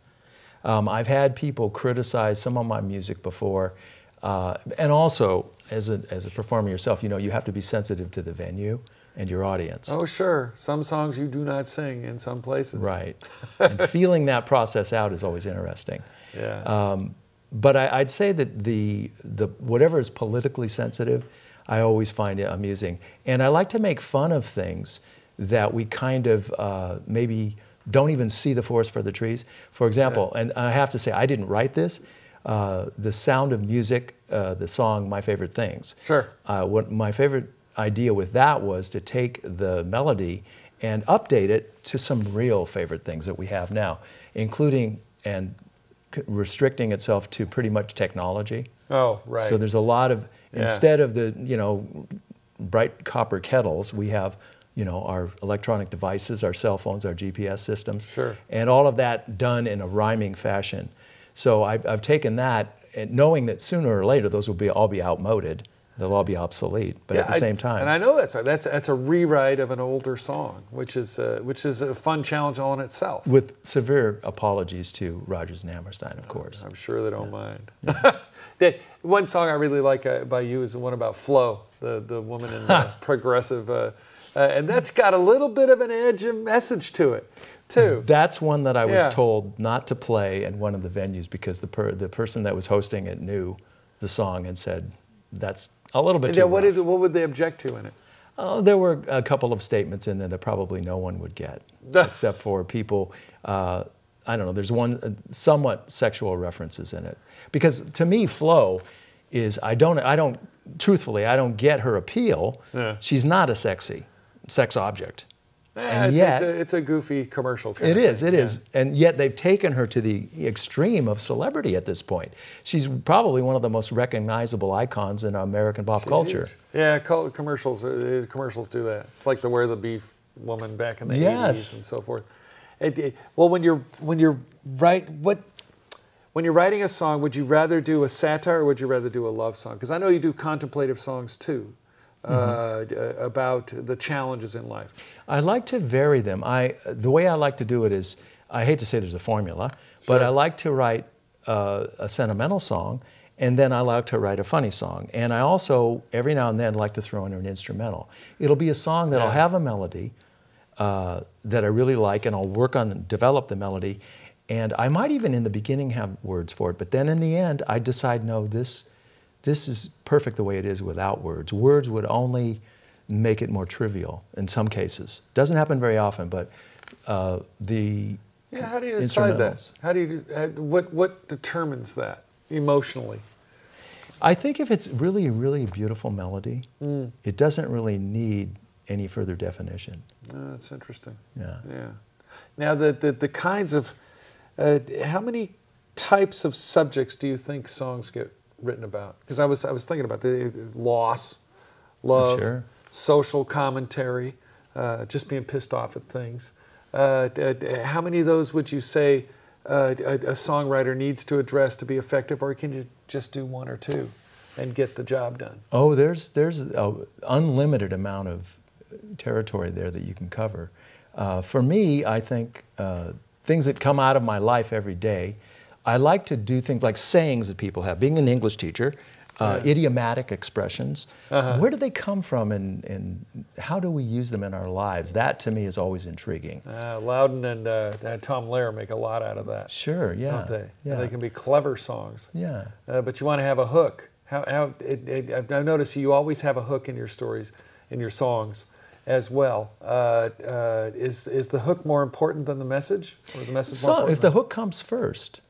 Speaker 5: I've had people criticize some of my music before, and also as a performer yourself, you have to be sensitive to the venue and your audience.
Speaker 2: Oh, sure. Some songs you do not sing in some places.
Speaker 5: Right. And feeling that process out is always interesting.
Speaker 2: Yeah.
Speaker 5: But I'd say that the whatever is politically sensitive, I always find it amusing. And I like to make fun of things that we kind of maybe don't even see the forest for the trees. For example, and I have to say, I didn't write this, The Sound of Music, the song My Favorite Things.
Speaker 2: Sure.
Speaker 5: What my favorite idea with that was to take the melody and update it to some real favorite things that we have now, including and restricting itself to pretty much technology.
Speaker 2: Oh, right.
Speaker 5: So there's a lot of, instead of the, bright copper kettles, we have you know, our electronic devices, our cell phones, our GPS systems,
Speaker 2: Sure.
Speaker 5: and all of that done in a rhyming fashion. So I've taken that, and knowing that sooner or later those will all be outmoded, they'll all be obsolete. But at the same time,
Speaker 2: and I know that's a rewrite of an older song, which is a fun challenge all in itself.
Speaker 5: with severe apologies to Rodgers and Hammerstein, of course.
Speaker 2: I'm sure they don't mind. One song I really like by you is the one about Flo, the woman in the progressive, and that's got a little bit of an edge and message to it, too.
Speaker 5: That's one that I was told not to play in one of the venues because the person that was hosting it knew the song and said, that's a little bit too rough.
Speaker 2: What would they object to in it?
Speaker 5: There were a couple of statements in there that probably no one would get, except for people, I don't know, there's one somewhat sexual references in it. Because to me, Flo is, truthfully, I don't get her appeal. Yeah. She's not a sex object. And yet,
Speaker 2: it's a goofy commercial.
Speaker 5: It is. And yet they've taken her to the extreme of celebrity at this point. She's probably one of the most recognizable icons in American pop culture.
Speaker 2: Huge. Yeah, commercials do that. It's like the Where the Beef woman back in the 80s and so forth. Well, when you're writing a song, would you rather do a satire or would you rather do a love song? Because I know you do contemplative songs too. About the challenges in life.
Speaker 5: I like to vary them. The way I like to do it is, I hate to say there's a formula, but I like to write a sentimental song, and then I like to write a funny song. And I also, every now and then, like to throw in an instrumental. It'll be a song that'll have a melody that I really like, and I'll work on, develop the melody, and I might even in the beginning have words for it, but then in the end, I decide, no, this is perfect the way it is without words. Words would only make it more trivial in some cases. Doesn't happen very often, but
Speaker 2: how do you decide that? What determines that emotionally?
Speaker 5: I think if it's really, really beautiful melody, it doesn't really need any further definition.
Speaker 2: That's interesting.
Speaker 5: Yeah.
Speaker 2: Now the kinds of how many types of subjects do you think songs get written about? Because I was thinking about the loss, love, social commentary, just being pissed off at things. How many of those would you say a songwriter needs to address to be effective, or can you just do one or two and get the job done?
Speaker 5: Oh, there's an unlimited amount of territory there that you can cover. For me, I think things that come out of my life every day, I like to do things like sayings that people have. Being an English teacher, idiomatic expressions, where do they come from and how do we use them in our lives? That to me is always intriguing.
Speaker 2: Loudon and Tom Lehrer make a lot out of that.
Speaker 5: Sure, yeah.
Speaker 2: Don't they?
Speaker 5: Yeah.
Speaker 2: They can be clever songs.
Speaker 5: Yeah.
Speaker 2: But you want to have a hook. I've noticed you always have a hook in your stories, in your songs as well. Is the hook more important than the message? Or the message more important?
Speaker 5: If the hook comes first,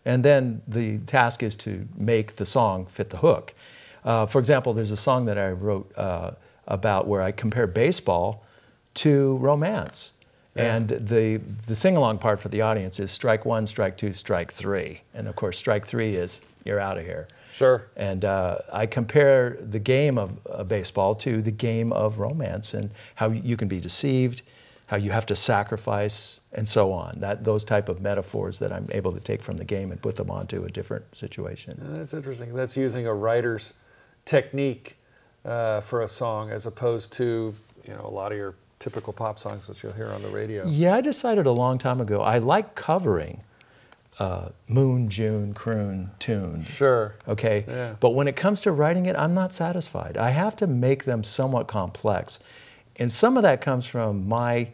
Speaker 5: and then the task is to make the song fit the hook. For example, there's a song that I wrote about where I compare baseball to romance. And the sing-along part for the audience is strike one, strike two, strike three. And of course, strike three is you're out of here.
Speaker 2: Sure.
Speaker 5: And I compare the game of baseball to the game of romance and how you can be deceived, how you have to sacrifice, and so on. Those type of metaphors that I'm able to take from the game and put them onto a different situation.
Speaker 2: That's interesting. That's using a writer's technique for a song as opposed to a lot of your typical pop songs that you'll hear on the radio.
Speaker 5: Yeah, I decided a long time ago I like covering Moon, June, croon, tune.
Speaker 2: Sure.
Speaker 5: Okay?
Speaker 2: Yeah.
Speaker 5: But when it comes to writing it, I'm not satisfied. I have to make them somewhat complex. And some of that comes from my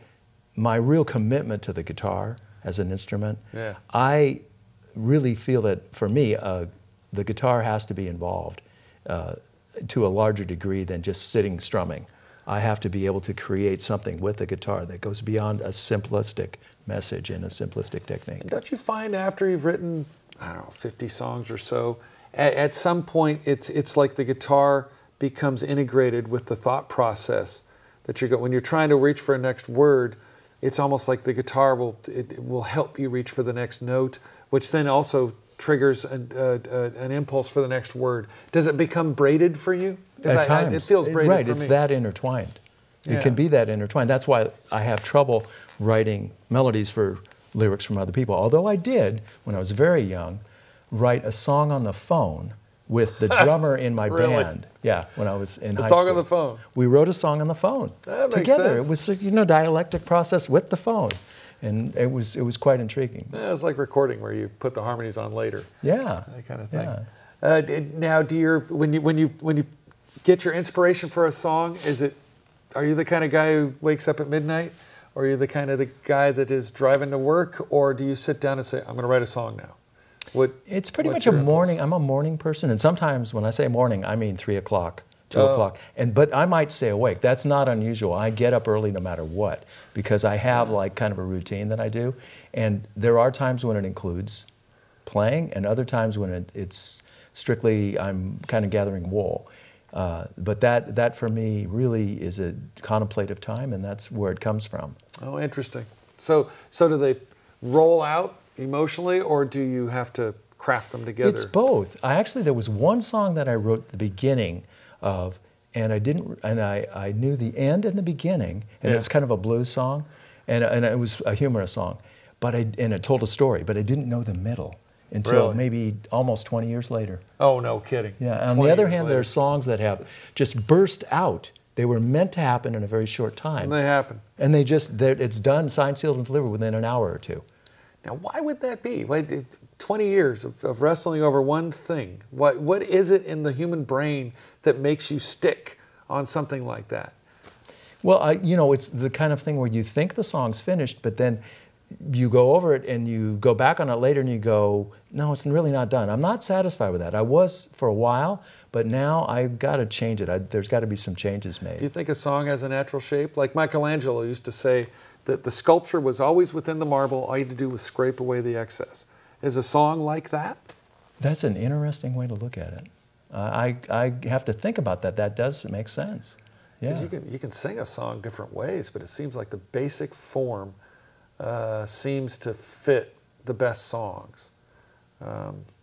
Speaker 5: real commitment to the guitar as an instrument.
Speaker 2: Yeah.
Speaker 5: I really feel that, for me, the guitar has to be involved to a larger degree than just sitting strumming. I have to be able to create something with the guitar that goes beyond a simplistic message and a simplistic technique.
Speaker 2: And don't you find after you've written, 50 songs or so, at some point it's like the guitar becomes integrated with the thought process that when you're trying to reach for a next word, it's almost like the guitar will help you reach for the next note, which then also triggers an impulse for the next word. Does it become braided for you?
Speaker 5: At times.
Speaker 2: It feels braided
Speaker 5: right,
Speaker 2: for
Speaker 5: it's
Speaker 2: me.
Speaker 5: that intertwined. It can be that intertwined. That's why I have trouble writing melodies for lyrics from other people. Although I did, when I was very young, write a song on the phone with the drummer in my
Speaker 2: Really?
Speaker 5: band. Yeah, when I was in high
Speaker 2: A
Speaker 5: school.
Speaker 2: song on the phone.
Speaker 5: We wrote a song on the phone
Speaker 2: That makes
Speaker 5: together.
Speaker 2: sense.
Speaker 5: It was, you know, dialectic process with the phone, and it was quite intriguing.
Speaker 2: Yeah, it's like recording where you put the harmonies on later.
Speaker 5: Yeah,
Speaker 2: That kind of thing.
Speaker 5: yeah.
Speaker 2: Now, when you get your inspiration for a song, are you the kind of guy who wakes up at midnight, or are you the kind of the guy that is driving to work, or do you sit down and say, I'm going to write a song now?
Speaker 5: It's pretty
Speaker 2: what's
Speaker 5: much a
Speaker 2: your
Speaker 5: morning.
Speaker 2: impulse?
Speaker 5: I'm a morning person, and sometimes when I say morning, I mean 3 o'clock, 2
Speaker 2: Oh.
Speaker 5: o'clock. But I might stay awake. That's not unusual. I get up early no matter what, because I have like kind of a routine that I do. And there are times when it includes playing, and other times when it's strictly I'm kind of gathering wool. But that for me really is a contemplative time, and that's where it comes from.
Speaker 2: Oh, interesting. So do they roll out emotionally, or do you have to craft them together?
Speaker 5: It's both. There was one song that I wrote at the beginning of, and I knew the end and the beginning, and it's kind of a blues song, and it was a humorous song, and it told a story, but I didn't know the middle until
Speaker 2: Really?
Speaker 5: maybe almost 20 years later.
Speaker 2: Oh, no kidding.
Speaker 5: Yeah. On
Speaker 2: 20
Speaker 5: the other
Speaker 2: years
Speaker 5: hand,
Speaker 2: later.
Speaker 5: there are songs that have just burst out. They were meant to happen in a very short time,
Speaker 2: And they happen.
Speaker 5: and it's done, signed, sealed, and delivered within an hour or two.
Speaker 2: Now, why would that be? 20 years of wrestling over one thing. What is it in the human brain that makes you stick on something like that?
Speaker 5: Well, it's the kind of thing where you think the song's finished, but then you go over it and you go back on it later and you go, no, it's really not done. I'm not satisfied with that. I was for a while, but now I've got to change it. There's got to be some changes made.
Speaker 2: Do you think a song has a natural shape? Like Michelangelo used to say that the sculpture was always within the marble. All you had to do was scrape away the excess. Is a song like that?
Speaker 5: That's an interesting way to look at it. I have to think about that. That does make sense. Yeah.
Speaker 2: 'Cause you can sing a song different ways, but it seems like the basic form seems to fit the best songs.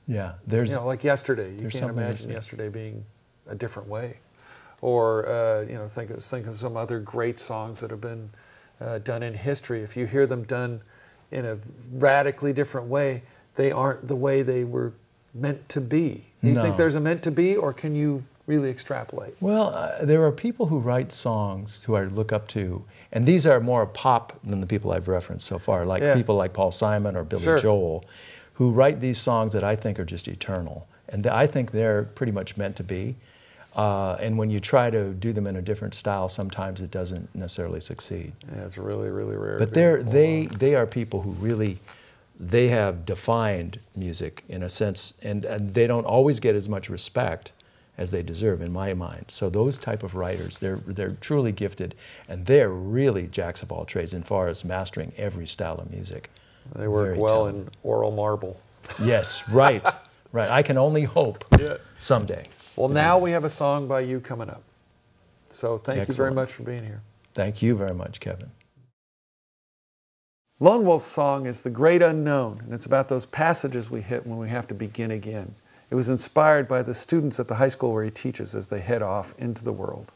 Speaker 5: Yeah.
Speaker 2: Like Yesterday. You
Speaker 5: there's
Speaker 2: can't
Speaker 5: something
Speaker 2: imagine
Speaker 5: that's-
Speaker 2: Yesterday being a different way. Or think of some other great songs that have been done in history. If you hear them done in a radically different way, they aren't the way they were meant to be. Do you think
Speaker 5: No.
Speaker 2: there's a meant to be, or can you really extrapolate?
Speaker 5: Well, there are people who write songs who I look up to, and these are more pop than the people I've referenced so far, like people like Paul Simon or Billy
Speaker 2: Sure.
Speaker 5: Joel, who write these songs that I think are just eternal. And I think they're pretty much meant to be. And when you try to do them in a different style, sometimes it doesn't necessarily succeed.
Speaker 2: Yeah, it's really, really rare.
Speaker 5: But they are people who really, they have defined music in a sense, and they don't always get as much respect as they deserve in my mind. So those type of writers, they're truly gifted, and they're really jacks of all trades as far as mastering every style of music.
Speaker 2: They work
Speaker 5: Very
Speaker 2: well
Speaker 5: talented.
Speaker 2: in oral marble.
Speaker 5: Yes, right, right. I can only hope someday.
Speaker 2: Well, now we have a song by you coming up. So thank you very
Speaker 5: Excellent.
Speaker 2: much for being here.
Speaker 5: Thank you very much, Kevin.
Speaker 2: Lonewulff's song is The Great Unknown, and it's about those passages we hit when we have to begin again. It was inspired by the students at the high school where he teaches as they head off into the world.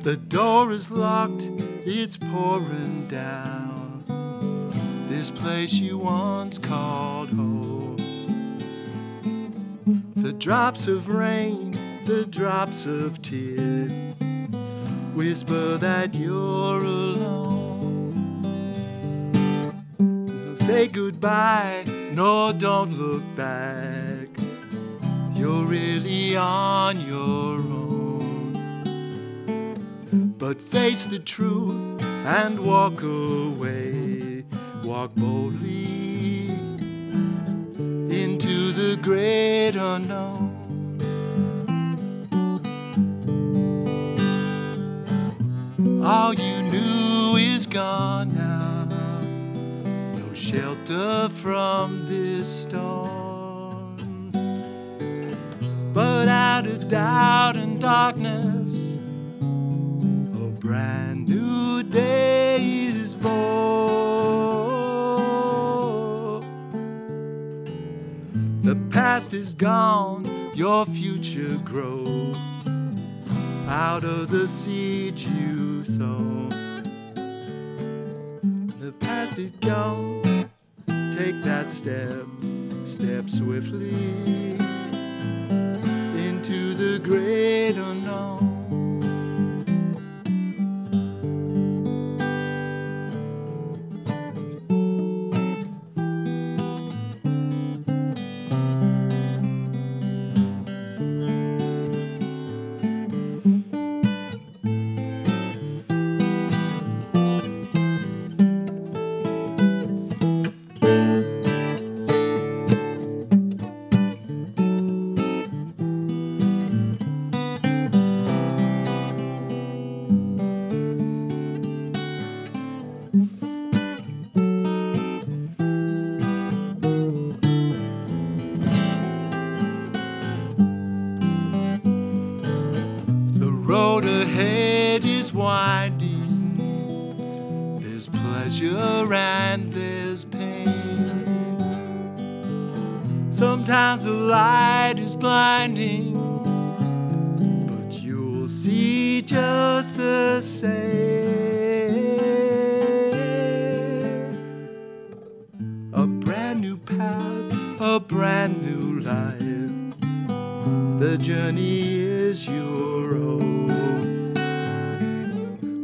Speaker 6: The door is locked, it's pouring down. This place you once called home. The drops of rain, the drops of tears whisper that you're alone. Say goodbye, no, don't look back. You're really on your own. But face the truth, and walk away. Walk boldly into the great unknown. All you knew is gone now. No shelter from this storm. But out of doubt and darkness, a brand new day is born. The past is gone, your future grows out of the seed you sow. The past is gone, take that step, step swiftly into the great unknown. Road ahead is winding. There's pleasure and there's pain. Sometimes the light is blinding, but you'll see just the same. A brand new path, a brand new life. The journey is your own.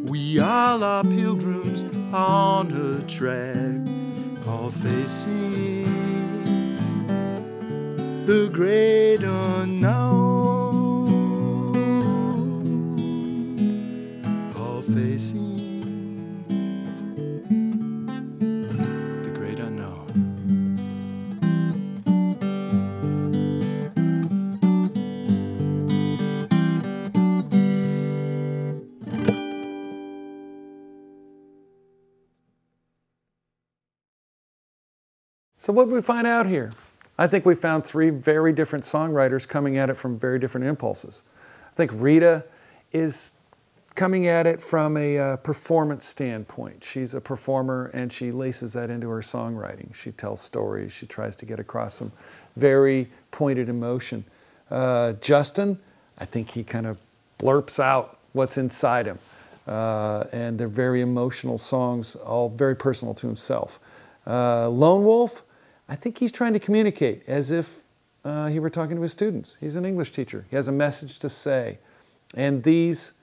Speaker 6: We all are pilgrims on a track, all facing the great unknown. All facing the great unknown.
Speaker 2: So what did we find out here? I think we found three very different songwriters coming at it from very different impulses. I think Rita is coming at it from a performance standpoint. She's a performer and she laces that into her songwriting. She tells stories, she tries to get across some very pointed emotion. Justin, I think he kind of blurps out what's inside him. And they're very emotional songs, all very personal to himself. Lonewulff, I think he's trying to communicate as if he were talking to his students. He's an English teacher. He has a message to say. And these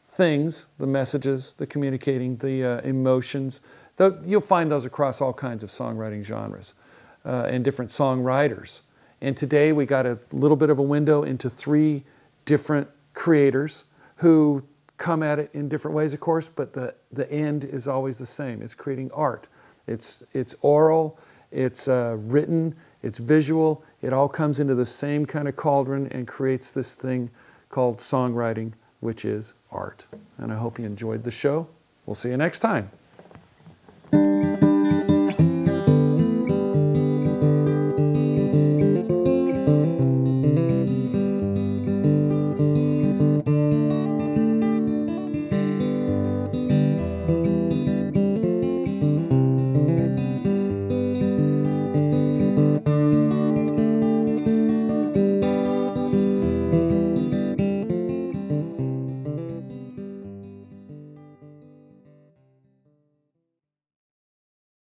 Speaker 2: things, the messages, the communicating, the emotions, you'll find those across all kinds of songwriting genres and different songwriters. And today we got a little bit of a window into three different creators who come at it in different ways, of course, but the end is always the same. It's creating art. It's oral, it's written, it's visual. It all comes into the same kind of cauldron and creates this thing called songwriting, which is art. And I hope you enjoyed the show. We'll see you next time.